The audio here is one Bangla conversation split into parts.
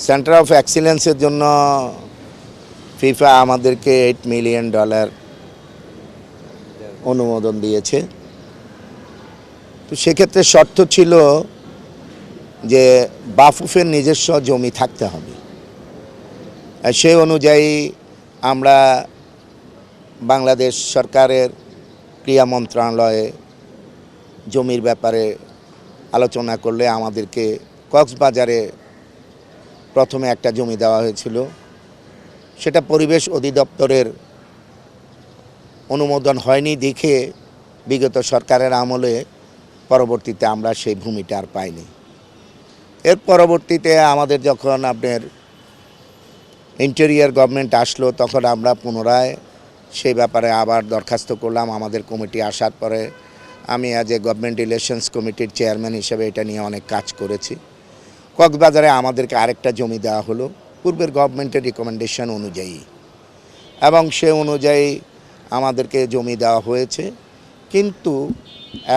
সেন্টার অফ এক্সিলেন্সের জন্য ফিফা আমাদেরকে $8 মিলিয়ন অনুমোদন দিয়েছে। তো সেক্ষেত্রে শর্ত ছিল যে বাফুফের নিজস্ব জমি থাকতে হবে। আর সেই অনুযায়ী আমরা বাংলাদেশ সরকারের ক্রীড়া মন্ত্রণালয়ে জমির ব্যাপারে আলোচনা করলে আমাদেরকে কক্সবাজারে প্রথমে একটা জমি দেওয়া হয়েছিল। সেটা পরিবেশ অধিদপ্তরের অনুমোদন হয়নি দেখে বিগত সরকারের আমলে পরবর্তীতে আমরা সেই ভূমিটা আর পাইনি। এর পরবর্তীতে আমাদের যখন আপনার ইন্টেরিয়র গভর্নমেন্ট আসলো তখন আমরা পুনরায় সেই ব্যাপারে আবার দরখাস্ত করলাম। আমাদের কমিটি আসার পরে আমি অ্যাজ এ গভর্নমেন্ট রিলেশনস কমিটির চেয়ারম্যান হিসেবে এটা নিয়ে অনেক কাজ করেছি। কক্সবাজারে আমাদেরকে আরেকটা জমি দেওয়া হলো পূর্বের গভর্নমেন্টের রিকমেন্ডেশন অনুযায়ী, এবং সে অনুযায়ী আমাদেরকে জমি দেওয়া হয়েছে, কিন্তু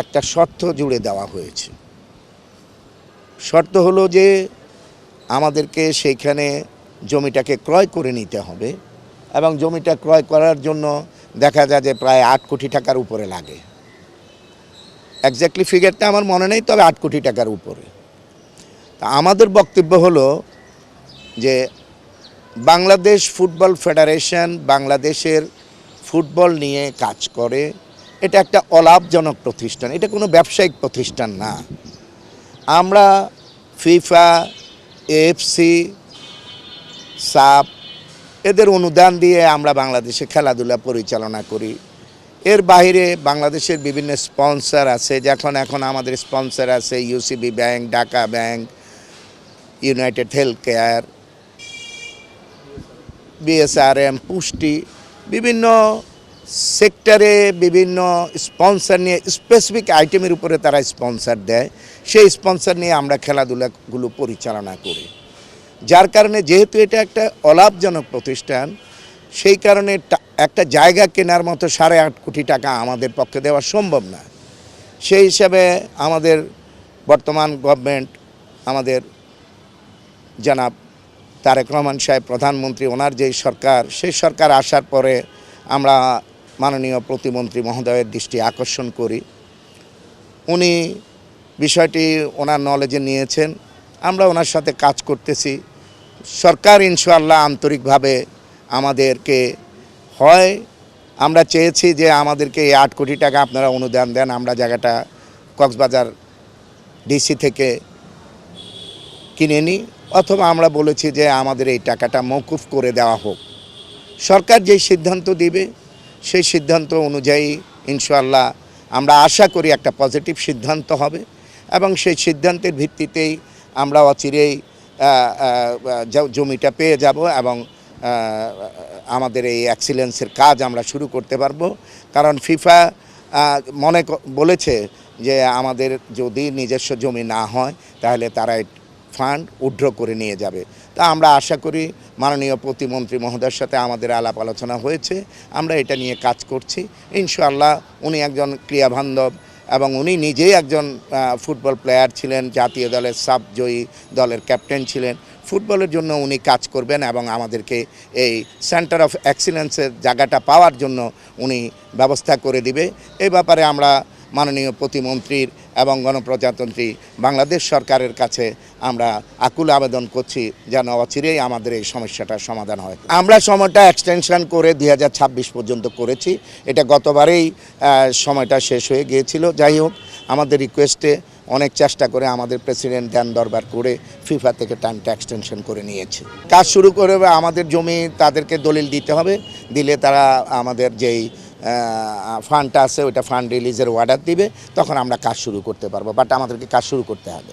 একটা শর্ত জুড়ে দেওয়া হয়েছে। শর্ত হলো যে আমাদেরকে সেইখানে জমিটাকে ক্রয় করে নিতে হবে, এবং জমিটা ক্রয় করার জন্য দেখা যায় যে প্রায় 8 কোটি টাকার উপরে লাগে। এক্স্যাক্টলি ফিগারটা আমার মনে নেই, তবে 8 কোটি টাকার উপরে। তা আমাদের বক্তব্য হলো যে বাংলাদেশ ফুটবল ফেডারেশন বাংলাদেশের ফুটবল নিয়ে কাজ করে, এটা একটা অলাভজনক প্রতিষ্ঠান, এটা কোনো ব্যবসায়িক প্রতিষ্ঠান না। আমরা ফিফা, এএফসি, সাপ এদের অনুদান দিয়ে আমরা বাংলাদেশে খেলাধুলা পরিচালনা করি। এর বাইরে বাংলাদেশের বিভিন্ন স্পন্সর আছে, এখন আমাদের স্পন্সর আছে UCB bank, Dhaka bank, United health care, BSRM, পুষ্টি, বিভিন্ন সেক্টরে বিভিন্ন স্পন্সর নিয়ে স্পেসিফিক আইটেমের উপরে তারা স্পন্সর দেয়। সেই স্পন্সর নিয়ে আমরা খেলাধুলাগুলো পরিচালনা করি। যার কারণে যেহেতু এটা একটা অলাভজনক প্রতিষ্ঠান, সেই কারণে একটা জায়গা কেনার মতো 8.5 কোটি টাকা আমাদের পক্ষে দেওয়া সম্ভব না। সেই হিসাবে আমাদের বর্তমান গভর্নমেন্ট, আমাদের জনাব তারেক রহমান সাহেব প্রধানমন্ত্রী, ওনার যেই সরকার, সেই সরকার আসার পরে আমরা মাননীয় প্রতিমন্ত্রী মহোদয়ের দৃষ্টি আকর্ষণ করি। উনি বিষয়টি ওনার নলেজে নিয়েছেন, আমরা ওনার সাথে কাজ করতেছি। সরকার ইনশাআল্লাহ আন্তরিকভাবে আমাদেরকে হয়, আমরা চেয়েছি যে আমাদেরকে এই 8 কোটি টাকা আপনারা অনুদান দেন, আমরা জায়গাটা কক্সবাজার ডিসি থেকে কিনে নিই, অথবা আমরা বলেছি যে আমাদের এই টাকাটা মওকুফ করে দেওয়া হোক। সরকার যেই সিদ্ধান্ত দিবে সেই সিদ্ধান্ত অনুযায়ী ইনশাআল্লাহ আমরা আশা করি একটা পজিটিভ সিদ্ধান্ত হবে, এবং সেই সিদ্ধান্তের ভিত্তিতেই আমরা অচিরেই জমিটা পেয়ে যাব, এবং আমাদের এই এক্সিলেন্সের কাজ আমরা শুরু করতে পারবো। কারণ ফিফা বলেছে যে আমাদের যদি নিজস্ব জমি না হয় তাহলে তারা ফান্ড উইথড্র করে নিয়ে যাবে। তা আমরা আশা করি মাননীয় প্রতিমন্ত্রী মহোদয়ের সাথে আমাদের আলাপ আলোচনা হয়েছে, আমরা এটা নিয়ে কাজ করছি। ইনশাআল্লাহ উনি একজন ক্রীড়াবান্ধব, এবং উনি নিজেই একজন ফুটবল প্লেয়ার ছিলেন, জাতীয় দলের সাব জয়ী দলের ক্যাপ্টেন ছিলেন। ফুটবলের জন্য উনি কাজ করবেন, এবং আমাদেরকে এই সেন্টার অফ এক্সিলেন্সের জায়গাটা পাওয়ার জন্য উনি ব্যবস্থা করে দিবে। এই ব্যাপারে আমরা মাননীয় প্রতিমন্ত্রীর এবং গণপ্রজাতন্ত্রী বাংলাদেশ সরকারের কাছে আমরা আকুল আবেদন করছি যেন অচিরেই আমাদের এই সমস্যাটার সমাধান হয়। আমরা সময়টা এক্সটেনশন করে 2026 পর্যন্ত করেছি। এটা গতবারেই সময়টা শেষ হয়ে গিয়েছিল। যাই হোক, আমাদের রিকোয়েস্টে অনেক চেষ্টা করে আমাদের প্রেসিডেন্ট ধ্যান দরবার করে ফিফা থেকে টাইমটা এক্সটেনশন করে নিয়েছে। কাজ শুরু করে আমাদের জমি তাদেরকে দলিল দিতে হবে, দিলে তারা আমাদের যেই ফান্ডটা আছে ওইটা ফান্ড রিলিজের অর্ডার দিবে, তখন আমরা কাজ শুরু করতে পারবো। বাট আমাদেরকে কাজ শুরু করতে হবে।